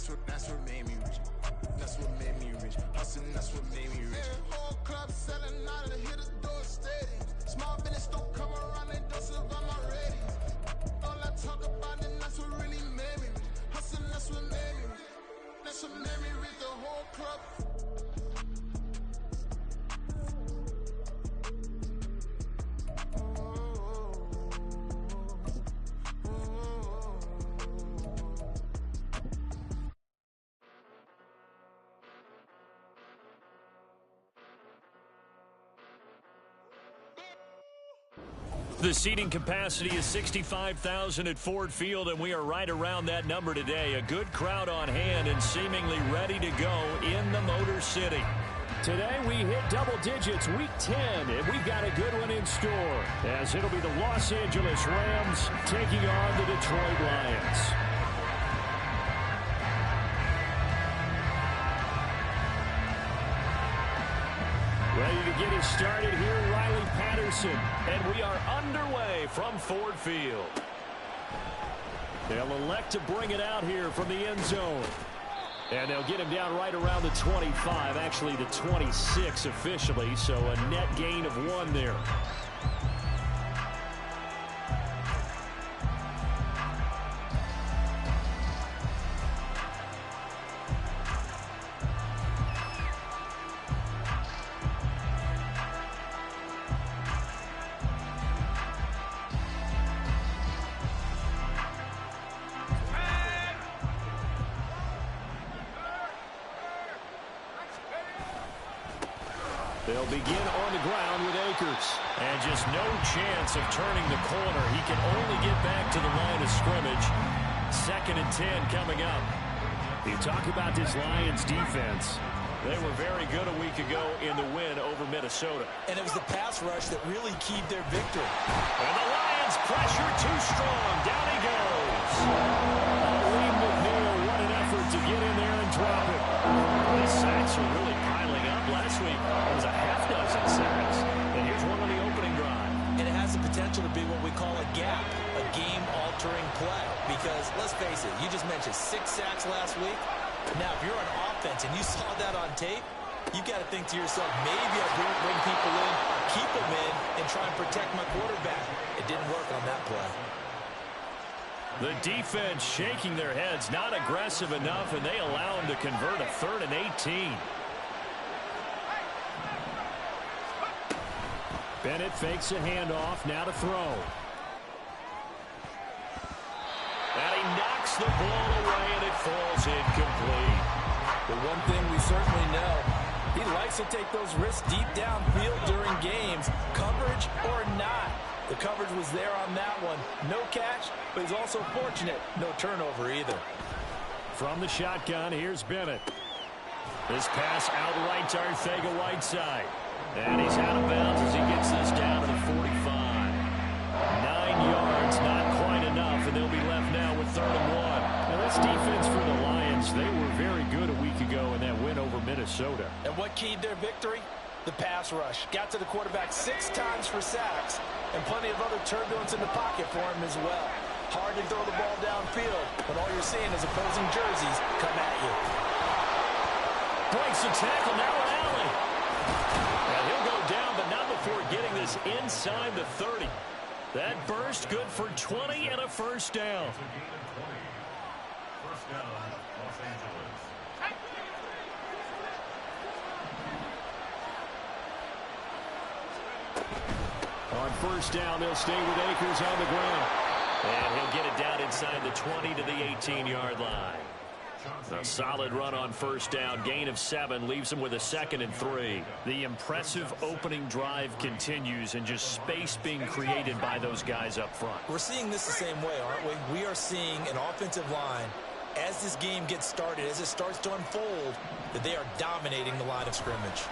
That's what made me rich. That's what made me rich. Hustling, that's what made me rich. Whole club selling out of the hitters, door stadiums. Small business don't come around, they don't survive my ratings. All I talk about, and that's what really made me rich. Hustling, that's what made me rich. That's what made me rich, the whole club. The seating capacity is 65,000 at Ford Field, and we are right around that number today. A good crowd on hand and seemingly ready to go in the Motor City. Today we hit double digits, week 10, and we've got a good one in store, as it'll be the Los Angeles Rams taking on the Detroit Lions. Ready to get us started here, Riley Patterson. And we are underway from Ford Field. They'll elect to bring it out here from the end zone. And they'll get him down right around the 25, actually the 26 officially, so a net gain of 1 there. They'll begin on the ground with Akers. And just no chance of turning the corner. He can only get back to the line of scrimmage. 2nd and 10 coming up. You talk about this Lions defense. They were very good a week ago in the win over Minnesota. And it was the pass rush that really keyed their victory. And the Lions pressure too strong. Down he goes. Lee McNeil, what an effort to get in there and drop it. These sacks are really piling up. Last week it was a half dozen sacks. And here's one on the opening drive. And it has the potential to be what we call a gap, a game-altering play. Because, let's face it, you just mentioned 6 sacks last week. Now, if you're on offense and you saw that on tape, you've got to think to yourself, maybe I'll bring people in, keep them in, and try and protect my quarterback. It didn't work on that play. The defense shaking their heads, not aggressive enough, and they allow him to convert a 3rd and 18. Bennett fakes a handoff, now to throw. And he knocks the ball away, and it falls incomplete. The one thing we certainly know, he likes to take those risks deep downfield during games, coverage or not. The coverage was there on that one. No catch, but he's also fortunate. No turnover either. From the shotgun, here's Bennett. This pass outright to Arcega-Whiteside. And he's out of bounds as he gets this down to the 45. 9 yards, not quite enough, and they'll be left now with 3rd and 1. Now this defense for the Lions, they were very good a week ago in that win over Minnesota. And what keyed their victory? The pass rush. Got to the quarterback 6 times for sacks, and plenty of other turbulence in the pocket for him as well. Hard to throw the ball downfield, but all you're seeing is opposing jerseys come at you. Breaks the tackle, now an alley. And he'll go down, but not before getting this inside the 30. That burst good for 20 and a first down. First down, Los Angeles. On first down, they'll stay with Akers on the ground. And he'll get it down inside the 20 to the 18-yard line. A solid run on first down. Gain of 7 leaves him with a 2nd and 3. The impressive opening drive continues, and just space being created by those guys up front. We're seeing this the same way, aren't we? We are seeing an offensive line, as this game gets started, as it starts to unfold, that they are dominating the line of scrimmage.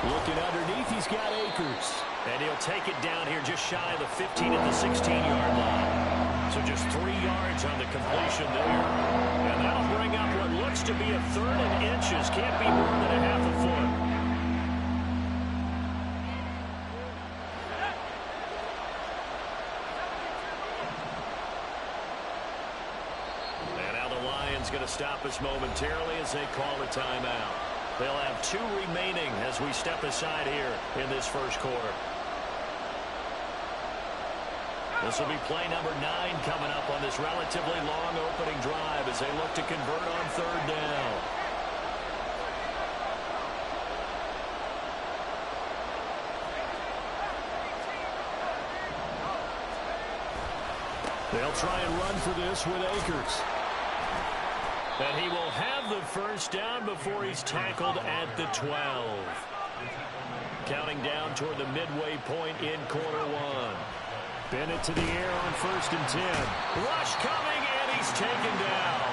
Looking underneath, he's got Akers. And he'll take it down here just shy of the 15 at the 16-yard line. So just 3 yards on the completion there. And that'll bring up what looks to be a 3rd and inches. Can't be more than a half a foot. is going to stop us momentarily as they call a timeout. They'll have 2 remaining as we step aside here in this first quarter. This will be play number 9 coming up on this relatively long opening drive as they look to convert on 3rd down. They'll try and run for this with Akers. And he will have the first down before he's tackled at the 12. Counting down toward the midway point in quarter 1. Bennett to the air on 1st and 10. Rush coming, and he's taken down.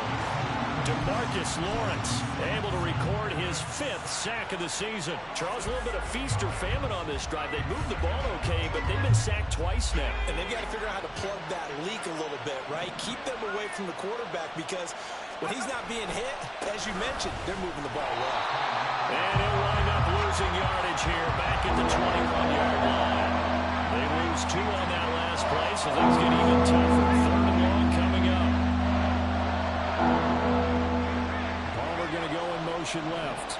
DeMarcus Lawrence able to record his 5th sack of the season. Charles, a little bit of feast or famine on this drive. They moved the ball okay, but they've been sacked twice now. And they've got to figure out how to plug that leak a little bit, right? Keep them away from the quarterback because when he's not being hit, as you mentioned, they're moving the ball well. And he'll wind up losing yardage here back at the 21-yard line. They lose 2 on that last play, so things get even tougher. 3rd and long coming up. Palmer going to go in motion left.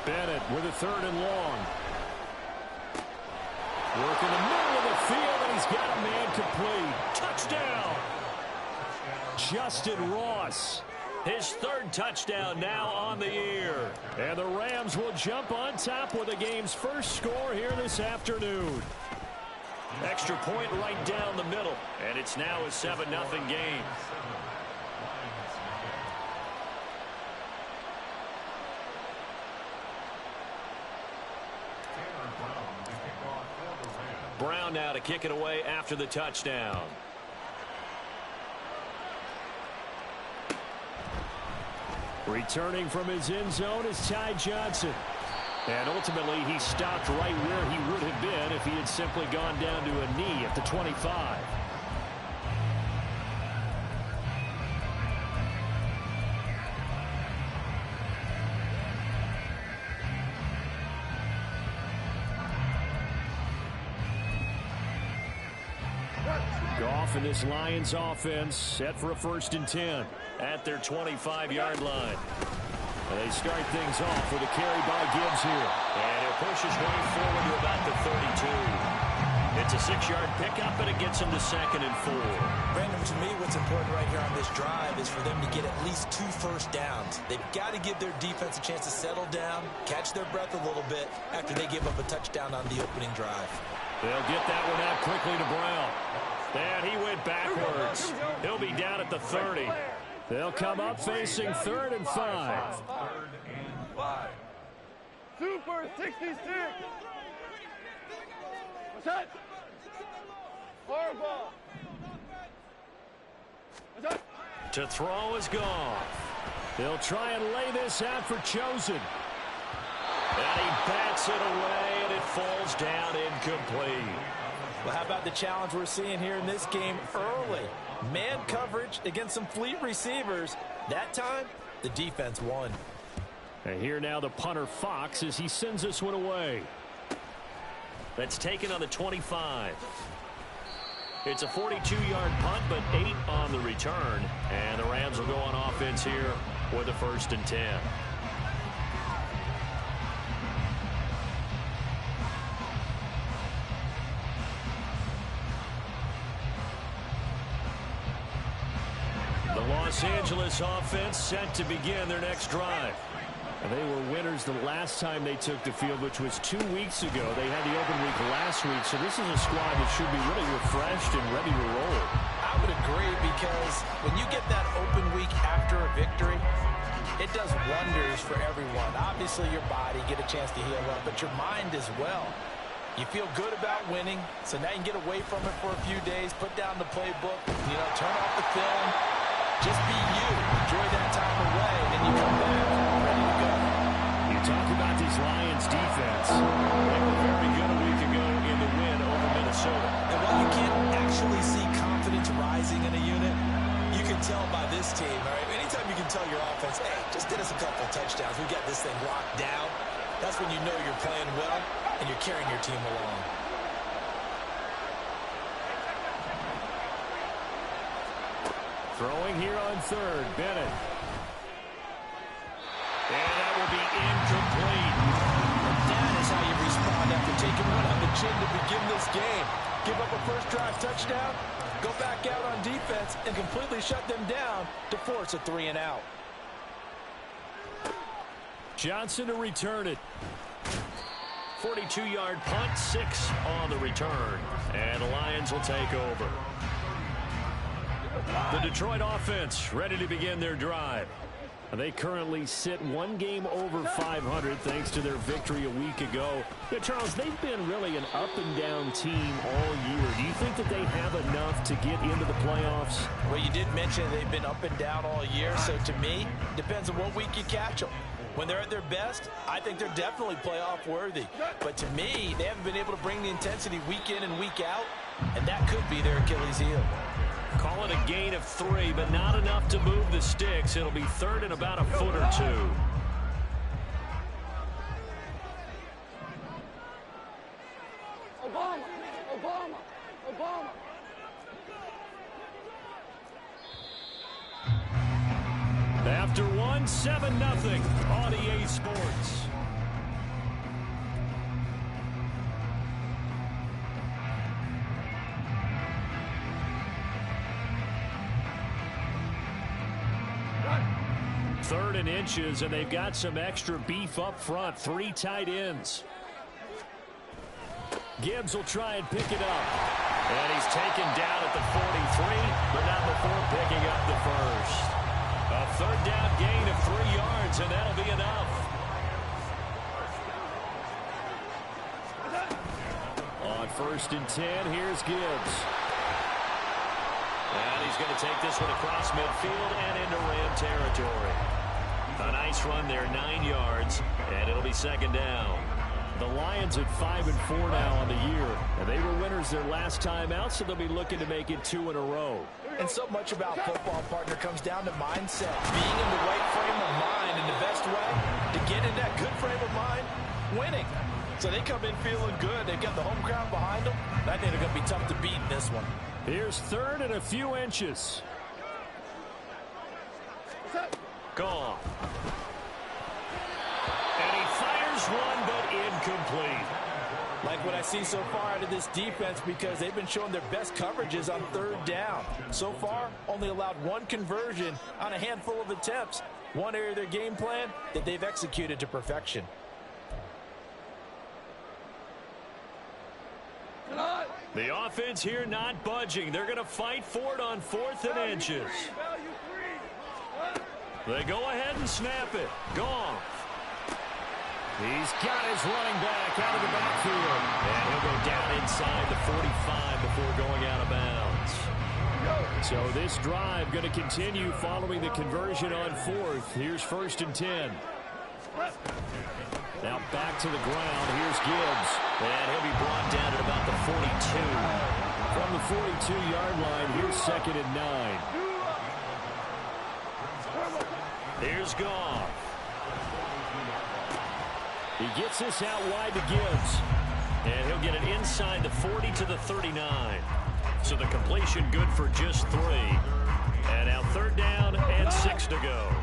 Bennett with a 3rd and long. Work in the middle of the field, and he's got a man complete. Touchdown! Justin Ross. His 3rd touchdown now on the year. And the Rams will jump on top with the game's first score here this afternoon. Extra point right down the middle. And it's now a 7-0 game. Brown now to kick it away after the touchdown. Returning from his end zone is Ty Johnson. And ultimately, he stopped right where he would have been if he had simply gone down to a knee at the 25. Goff and this Lions offense set for a 1st and 10 at their 25-yard line. And they start things off with a carry by Gibbs here. And he'll push his way forward to about the 32. It's a 6-yard pickup, and it gets him to 2nd and 4. Brandon, to me, what's important right here on this drive is for them to get at least 2 first downs. They've got to give their defense a chance to settle down, catch their breath a little bit after they give up a touchdown on the opening drive. They'll get that one out quickly to Brown. And he went backwards. He'll be down at the 30. They'll come up facing 3rd and 5. Super 66. What's that? Horrible. What's that? To throw is Goff. They'll try and lay this out for Chosen. And he bats it away, and it falls down incomplete. Well, how about the challenge we're seeing here in this game early? Man coverage against some fleet receivers. That time, the defense won. And here now the punter Fox as he sends this one away. That's taken on the 25. It's a 42-yard punt, but 8 on the return. And the Rams will go on offense here with a 1st and 10. Los Angeles offense set to begin their next drive. And they were winners the last time they took the field, which was 2 weeks ago. They had the open week last week, so this is a squad that should be really refreshed and ready to roll. I would agree because when you get that open week after a victory, it does wonders for everyone. Obviously, your body get a chance to heal up, but your mind as well. You feel good about winning, so now you can get away from it for a few days, put down the playbook, turn off the film. Just be you. Enjoy that time away, and then you come back ready to go. You talk about this Lions defense. They were very good a week ago in the win over Minnesota. And while you can't actually see confidence rising in a unit, you can tell by this team, all right? Anytime you can tell your offense, hey, just get us a couple of touchdowns. We got this thing locked down. That's when you know you're playing well and you're carrying your team along. Throwing here on third, Bennett. And that will be incomplete. That is how you respond after taking one on the chin to begin this game. Give up a first drive touchdown, go back out on defense, and completely shut them down to force a 3-and-out. Johnson to return it. 42-yard punt, 6 on the return. And the Lions will take over. The Detroit offense ready to begin their drive. They currently sit one game over 500 thanks to their victory a week ago. Yeah, Charles, they've been really an up-and-down team all year. Do you think that they have enough to get into the playoffs? Well, you did mention they've been up and down all year, so to me, depends on what week you catch them. When they're at their best, I think they're definitely playoff worthy. But to me, they haven't been able to bring the intensity week in and week out, and that could be their Achilles heel. Call it a gain of 3, but not enough to move the sticks. It'll be third and about a foot or 2. Obama, Obama, Obama. After 1, 7-0 on EA Sports. Third and inches, and they've got some extra beef up front. 3 tight ends. Gibbs will try and pick it up. And he's taken down at the 43, but not before picking up the first. A third down gain of 3 yards, and that'll be enough. On 1st and 10, here's Gibbs. And he's going to take this one across midfield and into Ram territory. A nice run there, 9 yards, and it'll be 2nd down. The Lions at 5-4 now on the year, and they were winners their last time out, so they'll be looking to make it 2 in a row. And so much about football, partner, comes down to mindset. Being in the right frame of mind, and the best way to get in that good frame of mind, winning. So they come in feeling good. They've got the home crowd behind them. I think they're going to be tough to beat in this one. Here's 3rd and a few inches. Gone. And he fires one, but incomplete. Like what I see so far out of this defense, because they've been showing their best coverages on 3rd down. So far, only allowed 1 conversion on a handful of attempts. One area of their game plan that they've executed to perfection. The offense here not budging. They're going to fight for it on 4th and inches. They go ahead and snap it. Goff. He's got his running back out of the backfield. And he'll go down inside the 45 before going out of bounds. So this drive going to continue following the conversion on 4th. Here's 1st and 10. Now back to the ground. Here's Gibbs. And he'll be brought down at about the 42. From the 42-yard line, here's 2nd and 9. Here's Goff. He gets this out wide to Gibbs. And he'll get it inside the 40 to the 39. So the completion good for just 3. And now 3rd down and 6 to go.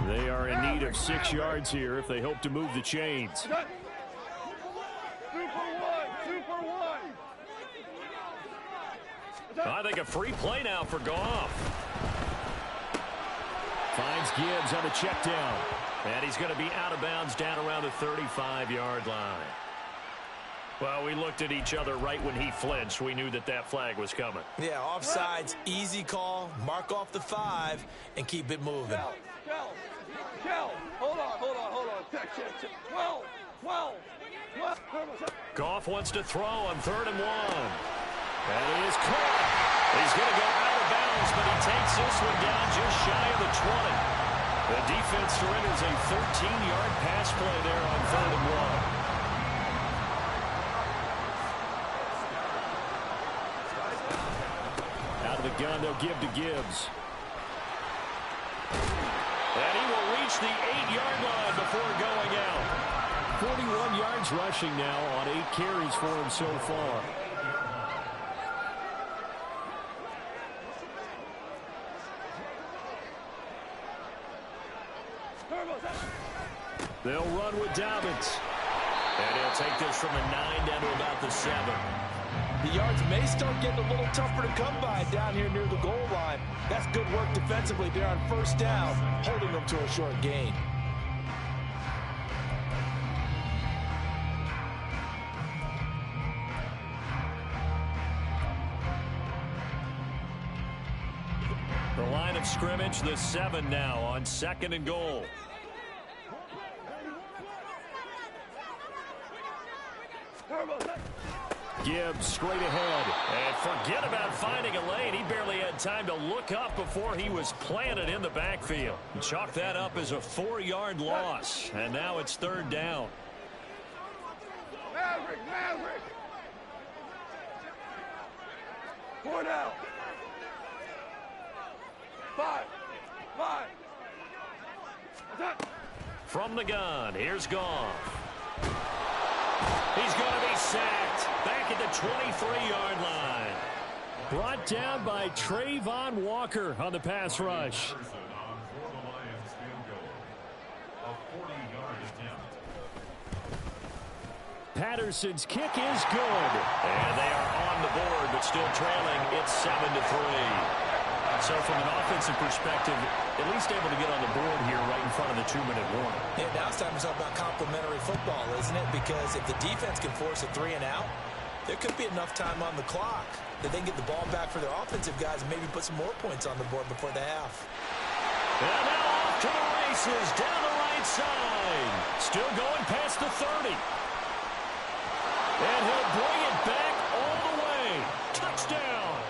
They are in need of 6 yards here if they hope to move the chains. 2 for 1. I think a free play now for Goff. Finds Gibbs on a check down. And he's going to be out of bounds down around the 35-yard line. Well, we looked at each other right when he flinched. We knew that that flag was coming. Yeah, offsides, easy call, mark off the 5, and keep it moving. Kel, hold on. Check. 12. Goff wants to throw on 3rd and 1. And he is caught. He's going to go out of bounds, but he takes this one down just shy of the 20. The defense surrenders a 13-yard pass play there on 3rd and 1. Out of the gun, they'll give to Gibbs. And he will reach the 8-yard line before going out. 41 yards rushing now on 8 carries for him so far. They'll run with Dobbins. And he'll take this from the 9 down to about the 7. The yards may start getting a little tougher to come by down here near the goal line. That's good work defensively there on first down, holding them to a short gain. The line of scrimmage, the 7 now on 2nd and goal. Gibbs straight ahead. And forget about finding a lane. He barely had time to look up before he was planted in the backfield. Chalk that up as a 4-yard loss. And now it's 3rd down. Maverick, Maverick. 4 down. 5. From the gun, here's Goff. He's going to be sacked back at the 23-yard line. Brought down by Trayvon Walker on the pass rush. Patterson's kick is good. And they are on the board, but still trailing. It's 7-3. So from an offensive perspective, at least able to get on the board here right in front of the 2-minute warning. Yeah, now it's time to talk about complementary football, isn't it? Because if the defense can force a 3 and out, there could be enough time on the clock that they can get the ball back for their offensive guys and maybe put some more points on the board before the half. And now off to the races down the right side. Still going past the 30. And he'll bring it back all the way. Touchdown.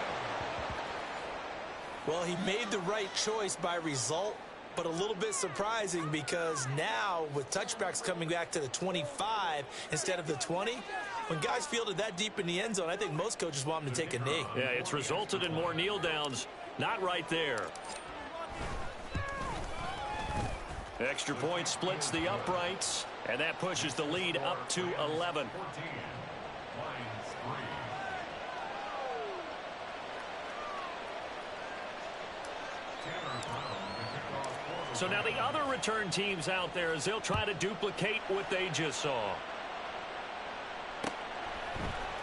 Well, he made the right choice by result, but a little bit surprising because now with touchbacks coming back to the 25 instead of the 20, when guys fielded that deep in the end zone, I think most coaches want them to take a knee. Yeah, it's resulted in more kneel downs. Not right there. Extra point splits the uprights, and that pushes the lead up to 11. So now the other return teams out there as they'll try to duplicate what they just saw.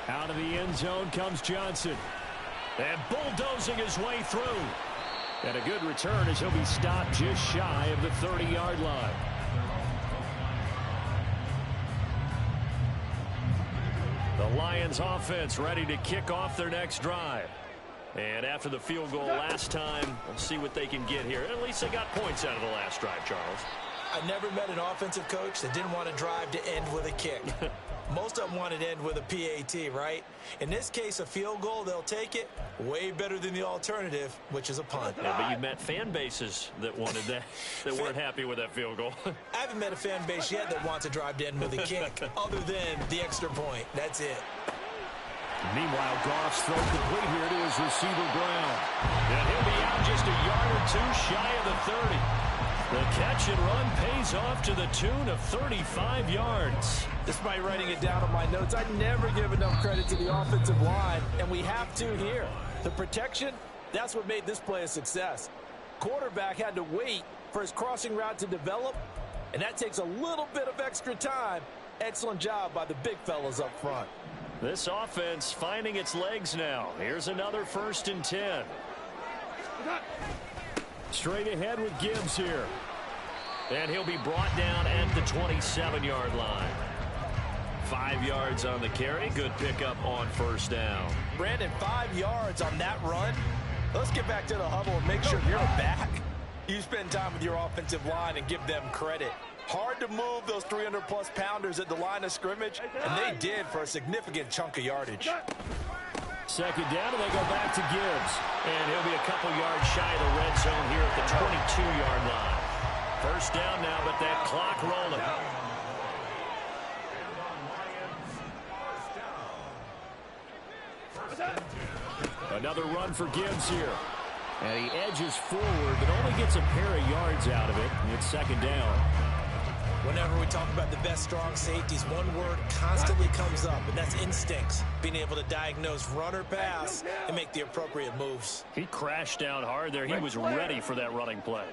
Out of the end zone comes Johnson. And bulldozing his way through. And a good return as he'll be stopped just shy of the 30-yard line. The Lions offense ready to kick off their next drive. And after the field goal last time, we'll see what they can get here. At least they got points out of the last drive, Charles. I never met an offensive coach that didn't want to drive to end with a kick. Most of them wanted to end with a PAT, right? In this case, a field goal, they'll take it. Way better than the alternative, which is a punt. Yeah, but you met fan bases that wanted that, that weren't happy with that field goal. I haven't met a fan base yet that wants to drive to end with a kick, other than the extra point. That's it. Meanwhile, Goff's throw complete here to his receiver, Brown. And he'll be out just a yard or two shy of the 30. The catch and run pays off to the tune of 35 yards. Despite writing it down on my notes, I never give enough credit to the offensive line, and we have to here. The protection, that's what made this play a success. Quarterback had to wait for his crossing route to develop, and that takes a little bit of extra time. Excellent job by the big fellas up front. This offense finding its legs now. Here's another 1st and 10. Straight ahead with Gibbs here. And he'll be brought down at the 27-yard line. 5 yards on the carry. Good pickup on 1st down. Brandon, 5 yards on that run. Let's get back to the huddle and make sure you're back. You spend time with your offensive line and give them credit. Hard to move those 300-plus pounders at the line of scrimmage, and they did for a significant chunk of yardage. 2nd down, and they go back to Gibbs. And he'll be a couple yards shy of the red zone here at the 22-yard line. 1st down now, but that clock rolling. Another run for Gibbs here. And he edges forward, but only gets a pair of yards out of it. And it's 2nd down. Whenever we talk about the best strong safeties, one word constantly comes up, and that's instincts. Being able to diagnose run or pass and make the appropriate moves. He crashed down hard there. He was ready for that running play.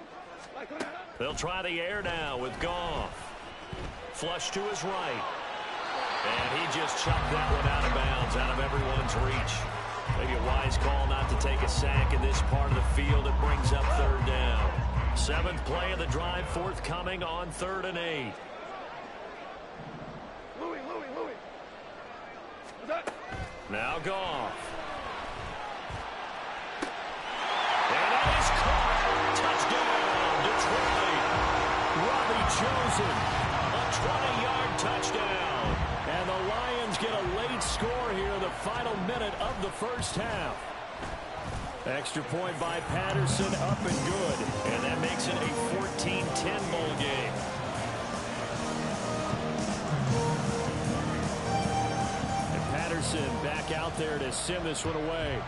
They'll try the air now with Goff. Flush to his right. And he just chucked that one out of bounds, out of everyone's reach. Maybe a wise call not to take a sack in this part of the field. It brings up third down. 7th play of the drive forthcoming on 3rd and 8. Louis. Now Goff. And that is caught. Touchdown, Detroit. Robbie Chosen. A 20-yard touchdown. And the Lions get a late score here in the final minute of the first half. Extra point by Patterson, up and good. And that makes it a 14-10 ball game. And Patterson back out there to send this one away.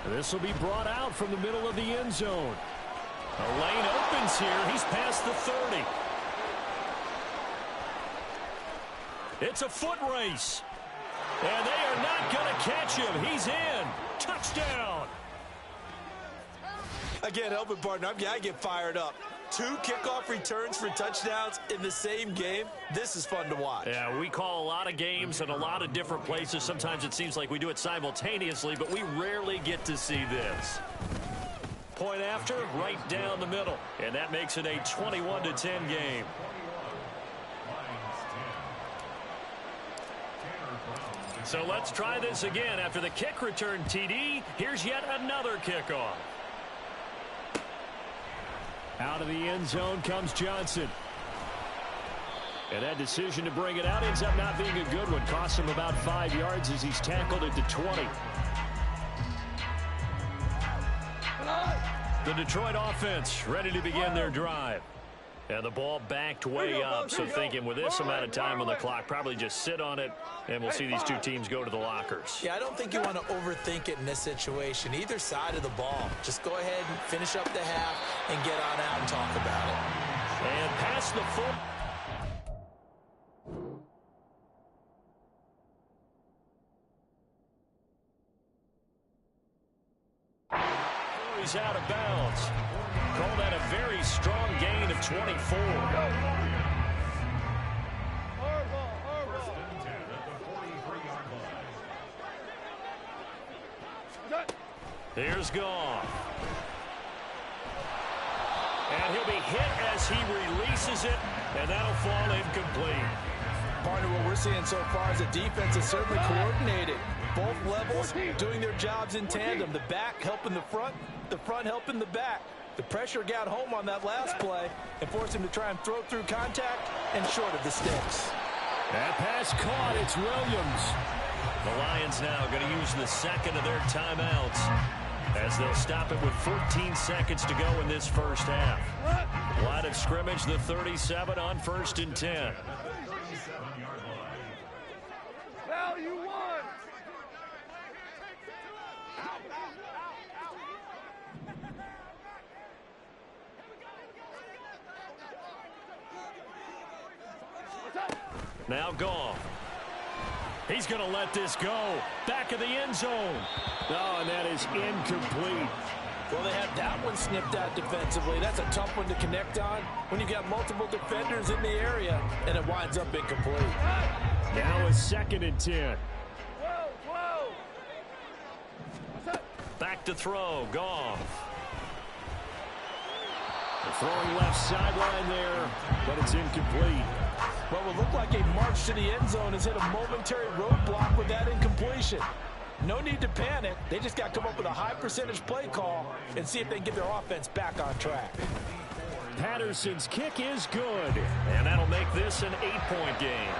This will be brought out from the middle of the end zone. A lane opens here. He's past the 30. It's a foot race. And they are not going to catch him. He's in. Touchdown. Again, helping partner, I get fired up. 2 kickoff returns for touchdowns in the same game. This is fun to watch. Yeah, we call a lot of games in a lot of different places. Sometimes it seems like we do it simultaneously, but we rarely get to see this. Point after, right down the middle. And that makes it a 21-10 game. So let's try this again. After the kick return TD, here's yet another kickoff. Out of the end zone comes Johnson. And that decision to bring it out ends up not being a good one. Costs him about 5 yards as he's tackled it to 20. The Detroit offense ready to begin their drive. And the ball backed way up, so thinking with this amount of time on the clock, probably just sit on it, and we'll see these two teams go to the lockers. Yeah, I don't think you want to overthink it in this situation. Either side of the ball. Just go ahead and finish up the half and get on out and talk about it. And past the full. He's out of bounds. Call that a very strong gain of 24. Here's Goff. And he'll be hit as he releases it, and that'll fall incomplete. Partner, what we're seeing so far is the defense is certainly coordinated. Both levels doing their jobs in tandem. The back helping the front helping the back. The pressure got home on that last play and forced him to try and throw through contact and short of the sticks. That pass caught. It's Williams. The Lions now going to use the second of their timeouts as they'll stop it with 14 seconds to go in this first half. Line of scrimmage, the 37 on 1st and 10. Hell, you won! Now Goff. He's going to let this go. Back of the end zone. Oh, and that is incomplete. Well, they had that one snipped out defensively. That's a tough one to connect on when you've got multiple defenders in the area, and it winds up incomplete. Now a 2nd and 10. Whoa! Back to throw. Goff. Throwing left sideline there, but it's incomplete. What will look like a march to the end zone has hit a momentary roadblock with that incompletion. No need to panic. They just got to come up with a high percentage play call and see if they can get their offense back on track. Patterson's kick is good, and that'll make this an 8-point game.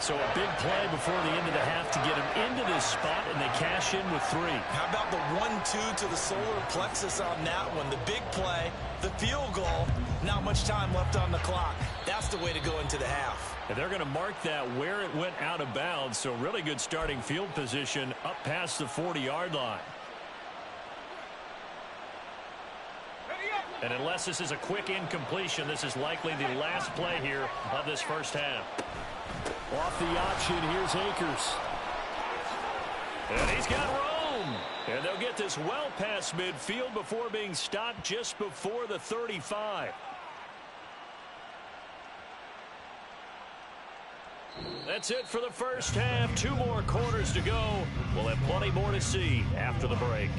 So a big play before the end of the half to get him into this spot, and they cash in with 3. How about the 1-2 to the solar plexus on that one? The big play, the field goal, not much time left on the clock. That's the way to go into the half. And they're going to mark that where it went out of bounds, so really good starting field position up past the 40-yard line. And unless this is a quick incompletion, this is likely the last play here of this first half. Off the option, here's Akers. And he's got room. And they'll get this well past midfield before being stopped just before the 35. That's it for the first half. 2 more quarters to go. We'll have plenty more to see after the break.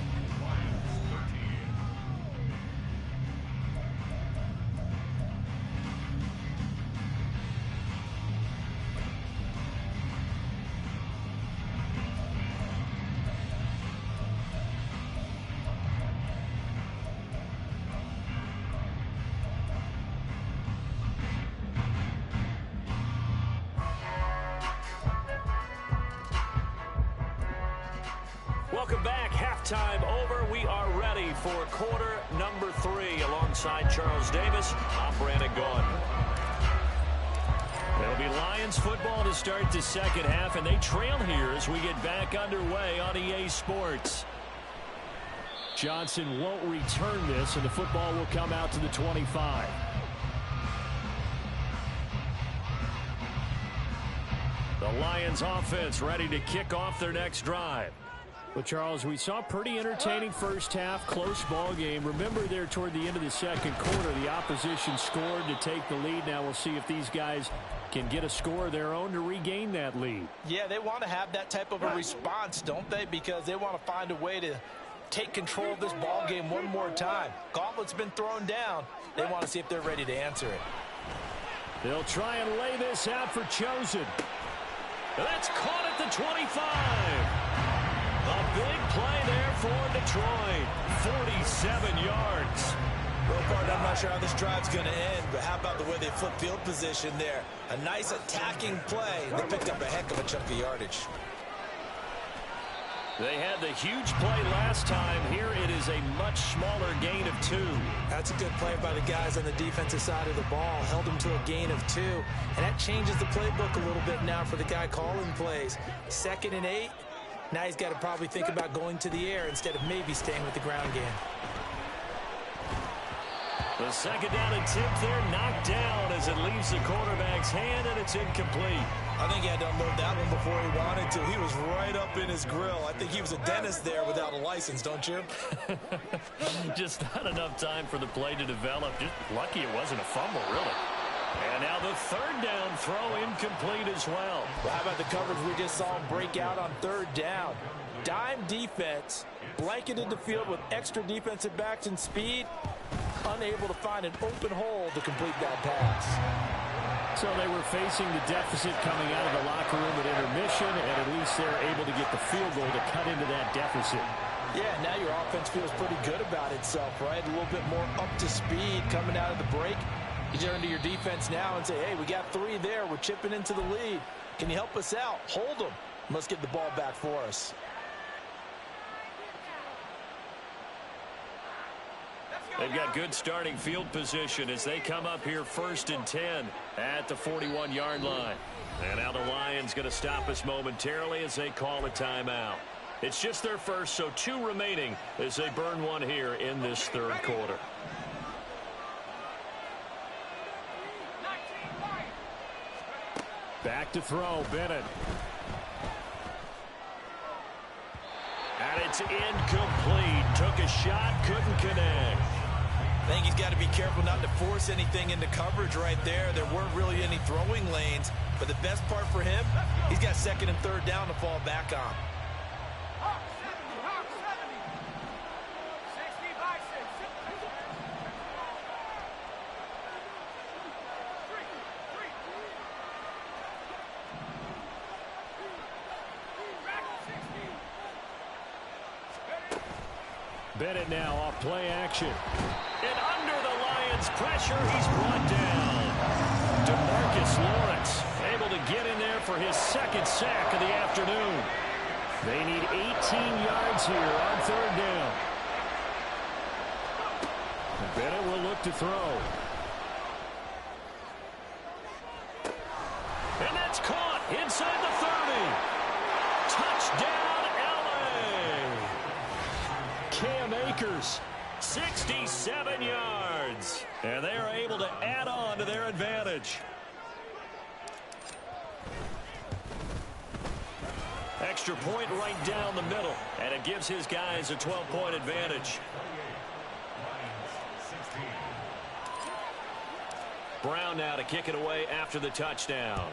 Welcome back. Halftime over. We are ready for quarter number 3. Alongside Charles Davis, I'm Brandon Gaudin. It'll be Lions football to start the second half, and they trail here as we get back underway on EA Sports. Johnson won't return this, and the football will come out to the 25. The Lions offense ready to kick off their next drive. Well, Charles, we saw a pretty entertaining first half, close ball game. Remember there toward the end of the second quarter, the opposition scored to take the lead. Now we'll see if these guys can get a score of their own to regain that lead. Yeah, they want to have that type of a response, don't they? Because they want to find a way to take control of this ball game one more time. Gauntlet's been thrown down. They want to see if they're ready to answer it. They'll try and lay this out for Chosen. That's caught at the 25. A big play there for Detroit. 47 yards. Well, partner, I'm not sure how this drive's going to end, but how about the way they flip field position there? A nice attacking play. They picked up a heck of a chunk of yardage. They had the huge play last time. Here it is a much smaller gain of 2. That's a good play by the guys on the defensive side of the ball. Held them to a gain of 2. And that changes the playbook a little bit now for the guy calling plays. 2nd and 8. Now he's got to probably think about going to the air instead of maybe staying with the ground game. The second down attempt there knocked down as it leaves the quarterback's hand, and it's incomplete. I think he had to unload that one before he wanted to. He was right up in his grill. I think he was a dentist there without a license, don't you? Just not enough time for the play to develop. Just lucky it wasn't a fumble, really. And now the third down throw incomplete as well. Well, how about the coverage we just saw him break out on third down? Dime defense, blanketed the field with extra defensive backs and speed, unable to find an open hole to complete that pass. So they were facing the deficit coming out of the locker room at intermission, and at least they're able to get the field goal to cut into that deficit. Yeah, now your offense feels pretty good about itself, right? A little bit more up to speed coming out of the break. You turn to your defense now and say, hey, we got 3 there. We're chipping into the lead. Can you help us out? Hold them. Let's get the ball back for us. They've got good starting field position as they come up here 1st and 10 at the 41-yard line. And now the Lions going to stop us momentarily as they call a timeout. It's just their first, so 2 remaining as they burn one here in this third quarter. Back to throw, Bennett. And it's incomplete. Took a shot, couldn't connect. I think he's got to be careful not to force anything into coverage right there. There weren't really any throwing lanes, but the best part for him, he's got 2nd and 3rd down to fall back on. Bennett now off play action. And under the Lions' pressure, he's brought down. DeMarcus Lawrence able to get in there for his 2nd sack of the afternoon. They need 18 yards here on 3rd down. And Bennett will look to throw. And that's caught inside the 30. Touchdown. Cam Akers, 67 yards. And they are able to add on to their advantage. Extra extra point right down the middle, and it gives his guys a 12-point advantage. Brown now to kick it away after the touchdown.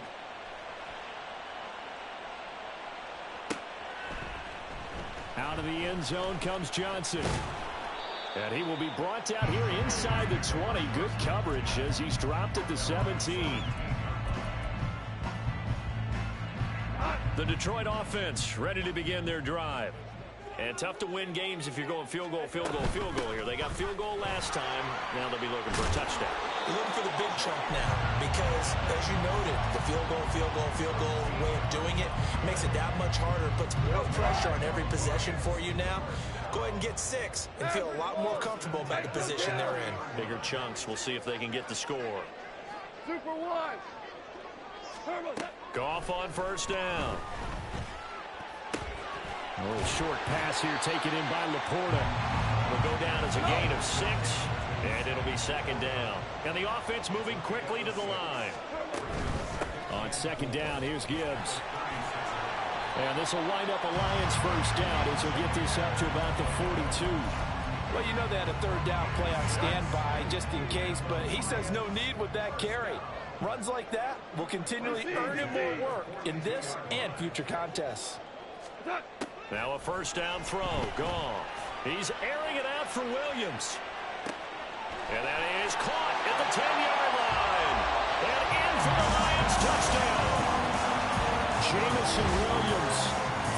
Out of the end zone comes Johnson. And he will be brought down here inside the 20. Good coverage as he's dropped at the 17. The Detroit offense ready to begin their drive. And tough to win games if you're going field goal, field goal, field goal here. They got field goal last time. Now they'll be looking for a touchdown. They're looking for the big chunk now because, as you noted, the field goal way of doing it makes it that much harder. It puts more pressure on every possession for you now. Go ahead and get 6 and feel a lot more comfortable about the position they're in. Bigger chunks. We'll see if they can get the score. Super one. Goff on first down. A little short pass here taken in by Laporta. Will go down as a gain of 6, and it'll be second down. And the offense moving quickly to the line. On second down, here's Gibbs. And this will wind up a Lions first down as he'll get this up to about the 42. Well, you know they had a third down play on standby just in case, but he says no need with that carry. Runs like that will continually earn him more work in this and future contests. Now a first down throw. Goff. He's airing it out for Williams. And that is caught at the 10-yard line. And in for the Lions touchdown. Jamison Williams,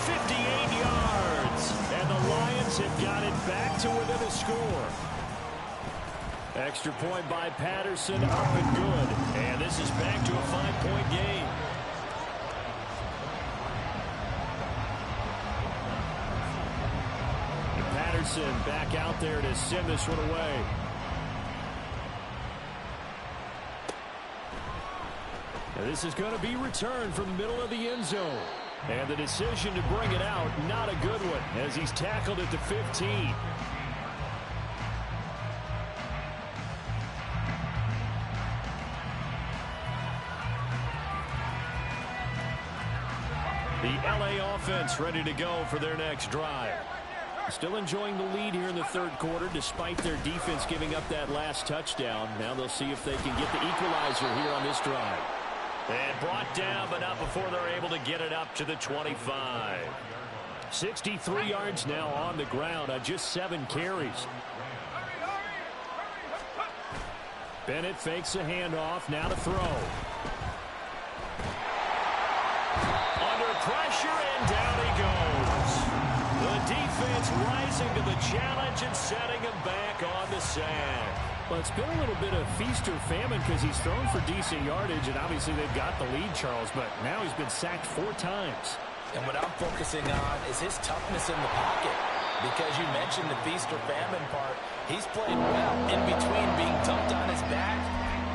58 yards. And the Lions have got it back to within a score. Extra point by Patterson, up and good. And this is back to a 5-point game. Patterson back out there to send this one away. Now this is going to be returned from the middle of the end zone. And the decision to bring it out, not a good one, as he's tackled at the 15. The LA offense ready to go for their next drive. Still enjoying the lead here in the third quarter despite their defense giving up that last touchdown. Now they'll see if they can get the equalizer here on this drive. And brought down, but not before they're able to get it up to the 25. 63 yards now on the ground on just 7 carries. Bennett fakes a handoff, now to throw. Under pressure, and down he goes. The defense rising to the challenge and setting him back on the sack. Well, it's been a little bit of feast or famine because he's thrown for decent yardage, and obviously they've got the lead, Charles, but now he's been sacked 4 times. And what I'm focusing on is his toughness in the pocket. Because you mentioned the feast or famine part, he's played well in between being dumped on his back,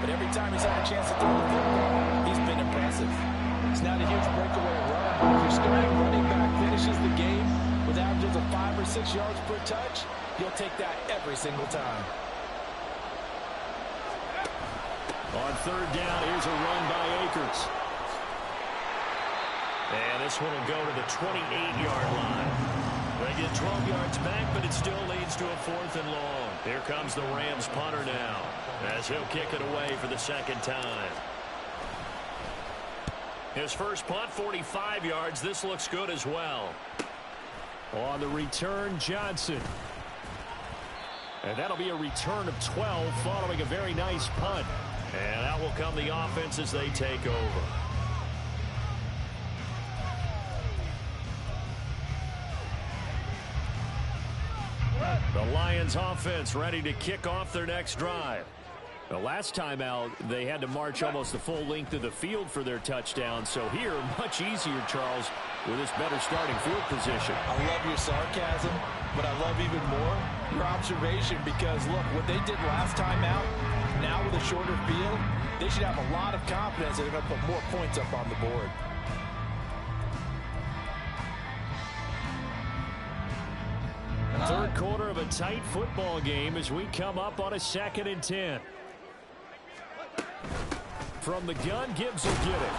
but every time he's had a chance to throw the football, he's been impressive. It's not a huge breakaway run, but if your starting running back finishes the game with averages of 5 or 6 yards per touch, you'll take that every single time. On third down, here's a run by Akers. And this one will go to the 28-yard line. They get 12 yards back, but it still leads to a 4th and long. Here comes the Rams punter now, as he'll kick it away for the second time. His first punt, 45 yards. This looks good as well. On the return, Johnson. And that'll be a return of 12 following a very nice punt. And out will come the offense as they take over. The Lions offense ready to kick off their next drive. The last time out, they had to march almost the full length of the field for their touchdown. So here, much easier, Charles, with this better starting field position. I love your sarcasm, but I love even more your observation because, look, what they did last time out, now with a shorter field, they should have a lot of confidence that they're going to put more points up on the board. Third quarter of a tight football game as we come up on a 2nd and 10. From the gun, Gibbs will get it.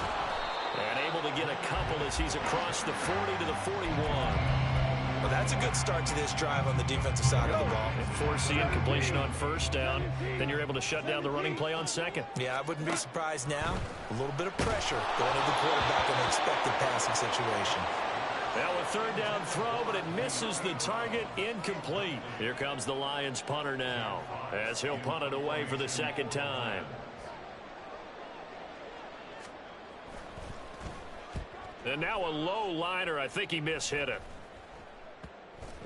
And able to get a couple as he's across the 40 to the 41. Well, that's a good start to this drive on the defensive side of the ball. And force the incompletion on first down. Then you're able to shut down the running play on second. Yeah, I wouldn't be surprised now. A little bit of pressure going to the quarterback in an expected passing situation. Now a third down throw, but it misses the target. Incomplete. Here comes the Lions punter now, as he'll punt it away for the second time. And now a low liner. I think he mishit it.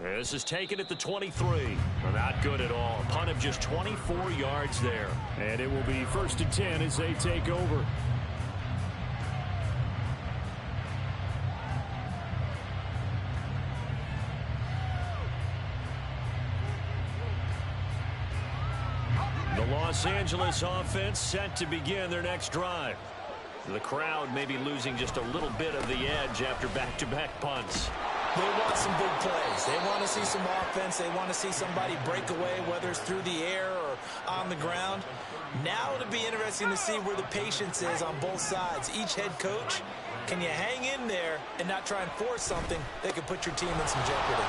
This is taken at the 23. Not good at all. A punt of just 24 yards there. And it will be 1st and 10 as they take over. The Los Angeles offense set to begin their next drive. The crowd may be losing just a little bit of the edge after back-to-back punts. They want some big plays. They want to see some offense. They want to see somebody break away, whether it's through the air or on the ground. Now it'll be interesting to see where the patience is on both sides. Each head coach, can you hang in there and not try and force something that could put your team in some jeopardy?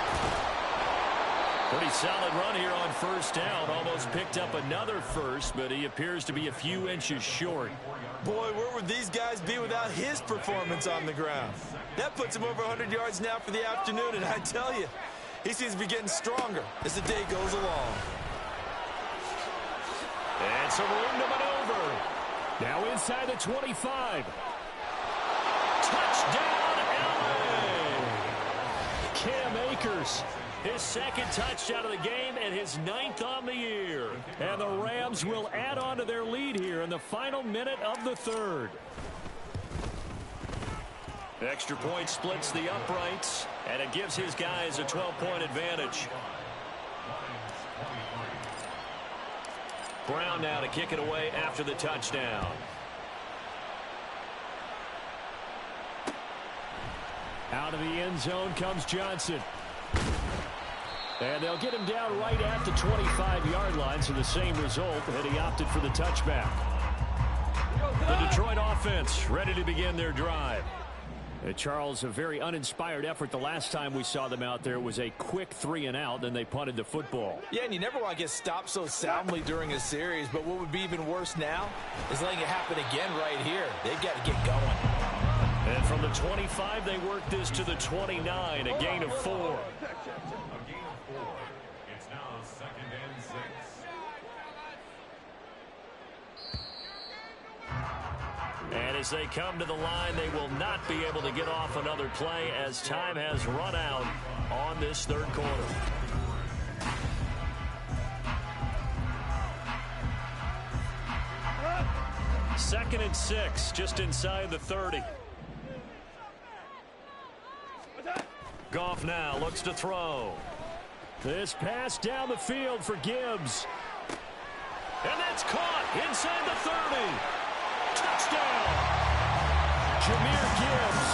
Pretty solid run here on first down. Almost picked up another first, but he appears to be a few inches short. Boy, where would these guys be without his performance on the ground? That puts him over 100 yards now for the afternoon, and I tell you, he seems to be getting stronger as the day goes along. And some room to maneuver. Now inside the 25. Touchdown, LA! Cam Akers. His second touchdown of the game and his 9th on the year. And the Rams will add on to their lead here in the final minute of the third. Extra point splits the uprights, and it gives his guys a 12-point advantage. Brown now to kick it away after the touchdown. Out of the end zone comes Johnson. And they'll get him down right at the 25-yard line, so the same result, and he opted for the touchback. The Detroit offense ready to begin their drive. Charles, a very uninspired effort. The last time we saw them out there was a quick 3-and-out, then they punted the football. Yeah, and you never want to get stopped so soundly during a series, but what would be even worse now is letting it happen again right here. They've got to get going. And from the 25, they work this to the 29, a gain of 4. It's now 2nd and 6. And as they come to the line, they will not be able to get off another play as time has run out on this third quarter. Second and 6, just inside the 30. Goff now looks to throw. This pass down the field for Gibbs. And that's caught inside the 30. Touchdown. Jahmyr Gibbs,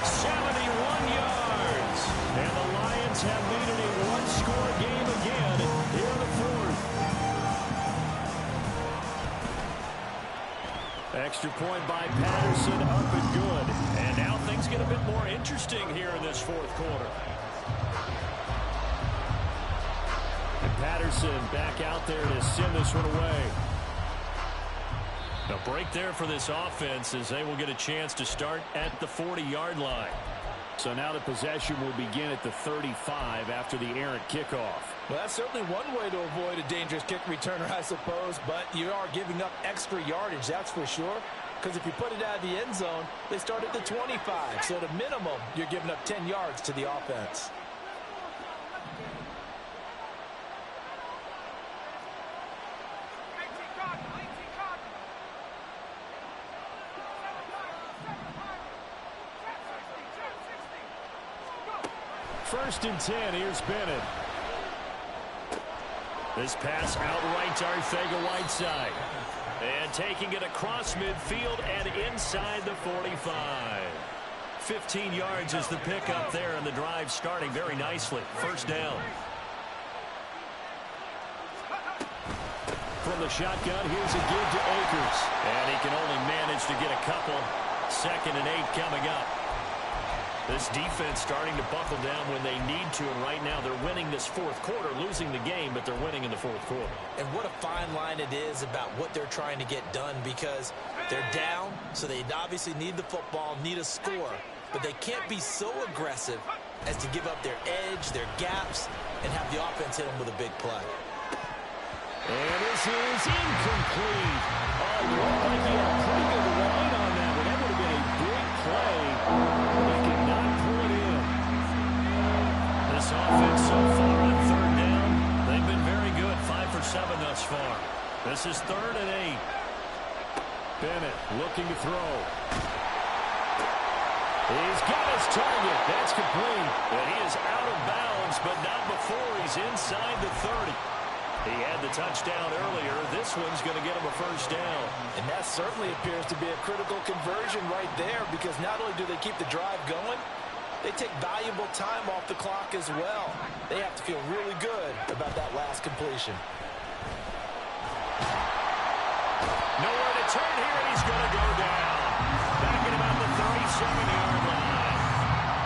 71 yards. and the Lions have made it a one-score game again here in the fourth. Extra point by Patterson, up and good. And now things get a bit more interesting here in this fourth quarter. And Patterson back out there to send this one away. A break there for this offense as they will get a chance to start at the 40-yard line. So now the possession will begin at the 35 after the errant kickoff. Well, that's certainly one way to avoid a dangerous kick returner, I suppose, but you are giving up extra yardage, that's for sure. Because if you put it out of the end zone, they start at the 25. So at a minimum, you're giving up 10 yards to the offense. First and 10, here's Bennett. This pass outright to Arcega-Whiteside. And taking it across midfield and inside the 45. 15 yards is the pickup there, and the drive starting very nicely. First down. From the shotgun, here's a give to Akers. And he can only manage to get a couple. 2nd and 8 coming up. This defense starting to buckle down when they need to, and right now they're winning this fourth quarter, losing the game, but they're winning in the fourth quarter. And what a fine line it is about what they're trying to get done, because they're down, so they obviously need the football, need a score, but they can't be so aggressive as to give up their edge, their gaps, and have the offense hit them with a big play. And this is incomplete. Oh, it looked like he had a pretty good line on that, but that would have been a big play. He could not pull it in. This offense so far on 3rd down, they've been very good. 5 for 7 thus far. This is 3rd and 8. Bennett looking to throw. He's got his target. That's complete. And he is out of bounds, but not before he's inside the 30. He had the touchdown earlier. This one's going to get him a 1st down. And that certainly appears to be a critical conversion right there, because not only do they keep the drive going, they take valuable time off the clock as well. They have to feel really good about that last completion. Nowhere to turn here, and he's going to go down. Back at about the 37-yard line.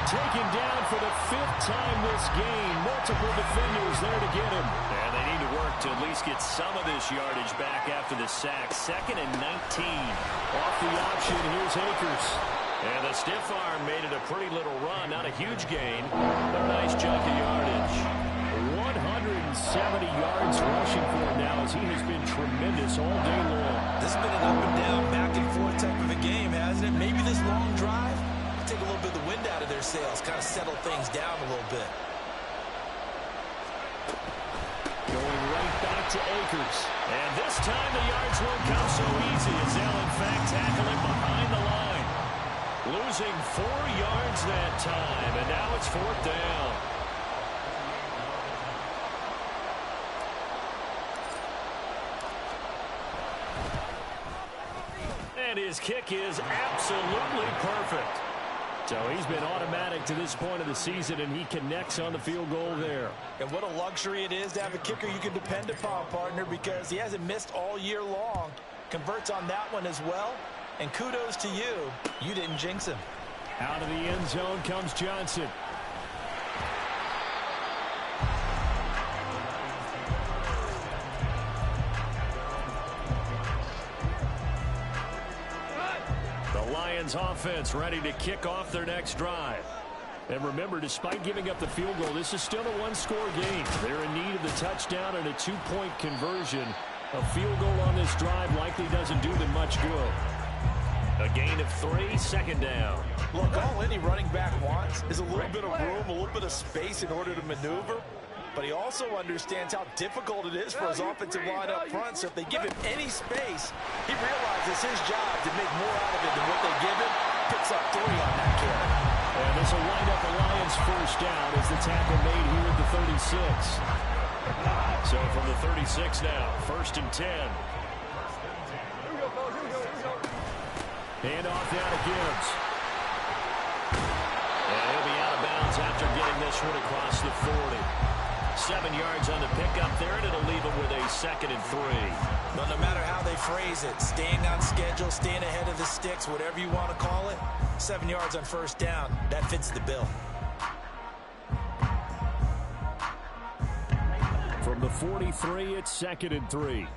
Taken down for the 5th time this game. Multiple defenders there to get him. And they need to work to at least get some of this yardage back after the sack. 2nd and 19. Off the option, here's Akers. And the stiff arm made it a pretty little run. Not a huge gain, but a nice chunk of yardage. 170 yards rushing for him now, as he has been tremendous all day long. This has been an up and down, back and forth type of a game, hasn't it? Maybe this long drive take a little bit of the wind out of their sails, kind of settle things down a little bit. Going right back to Akers. And this time the yards won't come so easy, as they'll in fact tackle him behind the line. Losing 4 yards that time, and now it's 4th down. And his kick is absolutely perfect. So he's been automatic to this point of the season, and he connects on the field goal there. And what a luxury it is to have a kicker you can depend upon, partner, because he hasn't missed all year long. Converts on that one as well. And kudos to you. You didn't jinx him. Out of the end zone comes Johnson. Lions offense ready to kick off their next drive. And remember, despite giving up the field goal, this is still a one-score game. They're in need of the touchdown and a 2-point conversion. A field goal on this drive likely doesn't do them much good. A gain of 3, 2nd down. Look, all any running back wants is a little bit of room, a little bit of space in order to maneuver. But he also understands how difficult it is for his offensive line up front. So if they give him any space, he realizes his job to make more out of it than what they give him. Picks up 3 on that carry. And this will wind up the Lions' 1st down as the tackle made here at the 36. So from the 36 now, 1st and 10. Hand off down to Gibbs. And he'll be out of bounds after getting this one across the 40. 7 yards on the pickup there, and it'll leave him with a 2nd and 3. But no matter how they phrase it, staying on schedule, staying ahead of the sticks, whatever you want to call it, 7 yards on 1st down, that fits the bill. From the 43, it's 2nd and 3.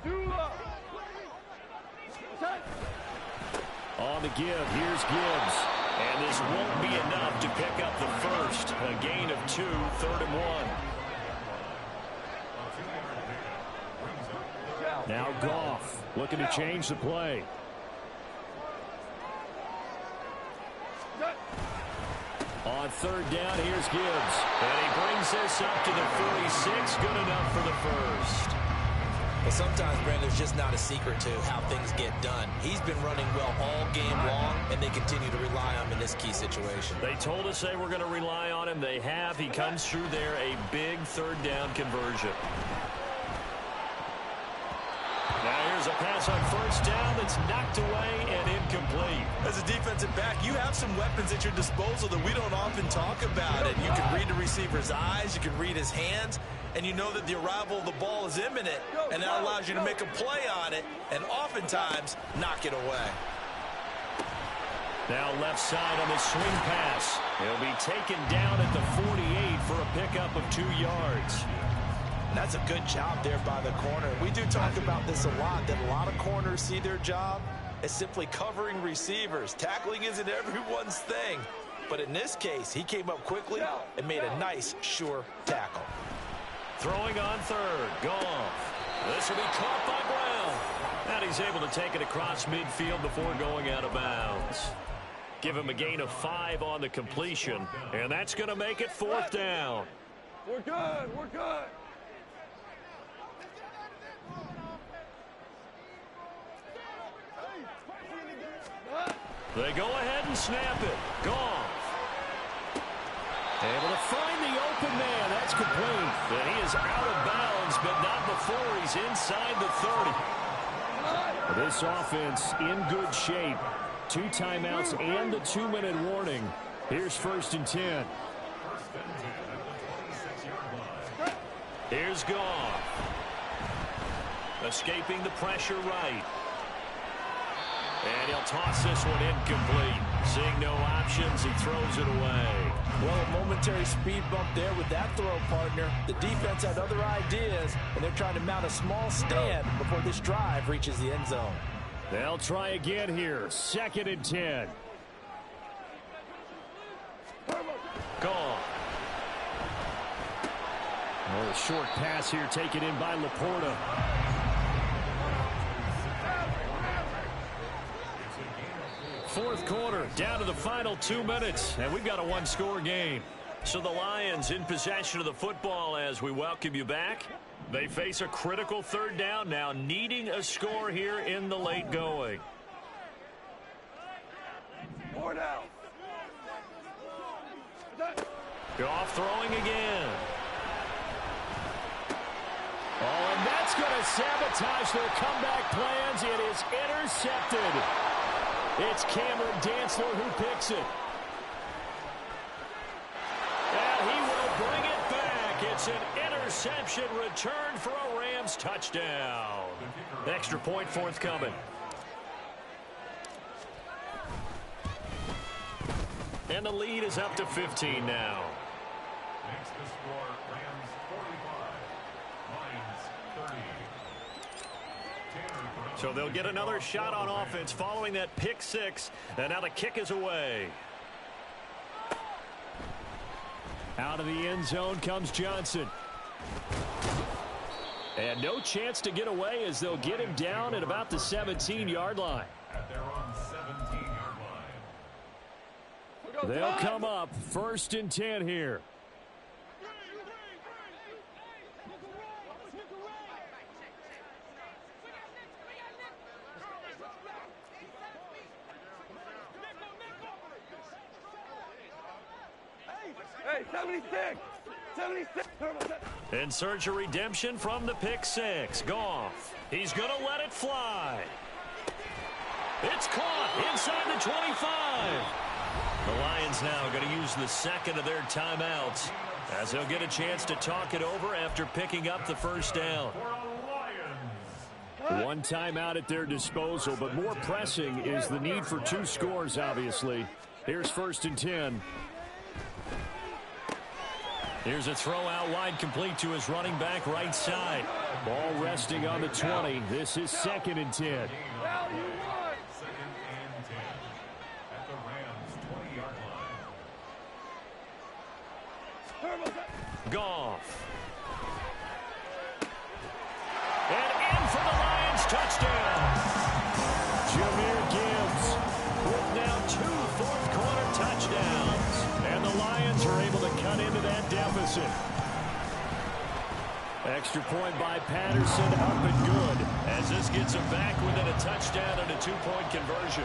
On the give, here's Gibbs. And this won't be enough to pick up the 1st. A gain of 2, 3rd and 1. Now Goff looking to change the play. On 3rd down, here's Gibbs. And he brings this up to the 46. Good enough for the 1st. But sometimes, Brandon, there's just not a secret to how things get done. He's been running well all game long, and they continue to rely on him in this key situation. They told us they were going to rely on him. They have. He comes through there, a big 3rd down conversion. Now here's a pass on 1st down that's knocked away and incomplete. As a defensive back, you have some weapons at your disposal that we don't often talk about. And you can read the receiver's eyes, you can read his hands, and you know that the arrival of the ball is imminent, and that allows you to make a play on it and oftentimes knock it away. Now left side on the swing pass. He'll be taken down at the 48 for a pickup of 2 yards. That's a good job there by the corner. We do talk about this a lot, that a lot of corners see their job as simply covering receivers. Tackling isn't everyone's thing. But in this case, he came up quickly and made a nice, sure tackle. Throwing on third. Goff. This will be caught by Brown. And he's able to take it across midfield before going out of bounds. Give him a gain of 5 on the completion. And that's going to make it 4th down. We're good. We're good. They go ahead and snap it. Goff. Able to find the open man. That's complete. And he is out of bounds, but not before he's inside the 30. This offense in good shape. 2 timeouts and the 2-minute warning. Here's 1st and 10. Here's Goff. Escaping the pressure right. And he'll toss this one incomplete. Seeing no options, he throws it away. Well, a momentary speed bump there with that throw, partner. The defense had other ideas, and they're trying to mount a small stand before this drive reaches the end zone. They'll try again here. 2nd and 10. Goff. Oh, a short pass here taken in by Laporta. Fourth quarter, down to the final 2 minutes, and we've got a 1-score game. So the Lions in possession of the football as we welcome you back. They face a critical 3rd down now, needing a score here in the late going. 4 down. Goff throwing again. Oh, and that's going to sabotage their comeback plans. It is intercepted. It's Cameron Dantzler who picks it. And he will bring it back. It's an interception return for a Rams touchdown. Extra point forthcoming. And the lead is up to 15 now. Next to score, Rams 45, Lions 30. So they'll get another shot on offense following that pick 6. And now the kick is away. Out of the end zone comes Johnson. And no chance to get away as they'll get him down at about the 17-yard line. At their own 17-yard line. They'll come up 1st and 10 here. Hey, 76! 76! In search of redemption from the pick 6. Goff. He's going to let it fly. It's caught inside the 25. The Lions now going to use the 2nd of their timeouts as they'll get a chance to talk it over after picking up the 1st down. 1 timeout at their disposal, but more pressing is the need for 2 scores, obviously. Here's 1st and 10. Here's a throw out wide, complete to his running back right side. Ball resting on the 20. This is 2nd and 10. 2nd and 10 at the Rams 20-yard line. Goff. And in for the Lions touchdown. Jahmyr Gibbs with now 2 fourth-quarter touchdowns. And the Lions are able to cut into that deficit. Extra point by Patterson, up and good, as this gets him back within a touchdown and a 2-point conversion.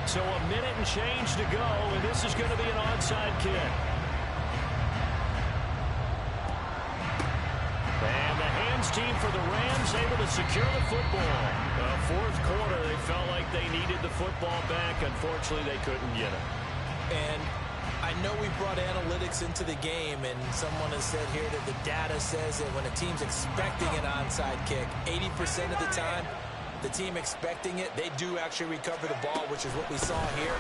So a minute and change to go, and this is going to be an onside kick. And the hands team for the Rams able to secure the football. Fourth quarter, they felt like they needed the football back. Unfortunately, they couldn't get it. And I know we brought analytics into the game, and someone has said here that the data says that when a team's expecting an onside kick, 80% of the time, the team expecting it, they do actually recover the ball, which is what we saw here.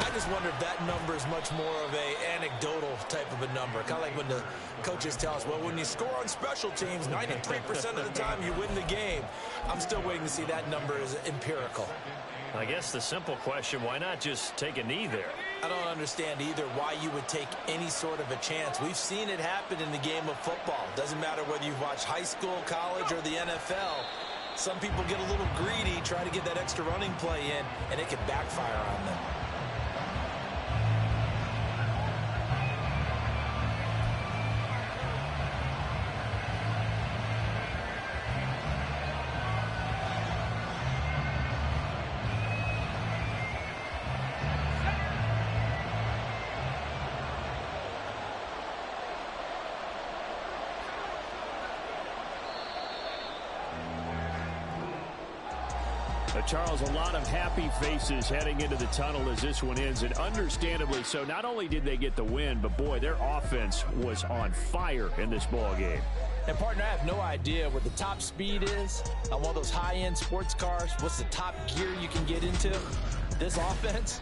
I just wonder if that number is much more of a anecdotal type of a number. Kind of like when the coaches tell us, well, when you score on special teams, 93% of the time you win the game. I'm still waiting to see that number is empirical. I guess the simple question, why not just take a knee there? I don't understand either why you would take any sort of a chance. We've seen it happen in the game of football. Doesn't matter whether you've watched high school, college, or the NFL. Some people get a little greedy, try to get that extra running play in, and it can backfire on them. Charles, a lot of happy faces heading into the tunnel as this one ends, and understandably so. Not only did they get the win, but boy, their offense was on fire in this ball game. And partner, I have no idea what the top speed is on one of those high-end sports cars. What's the top gear you can get into? This offense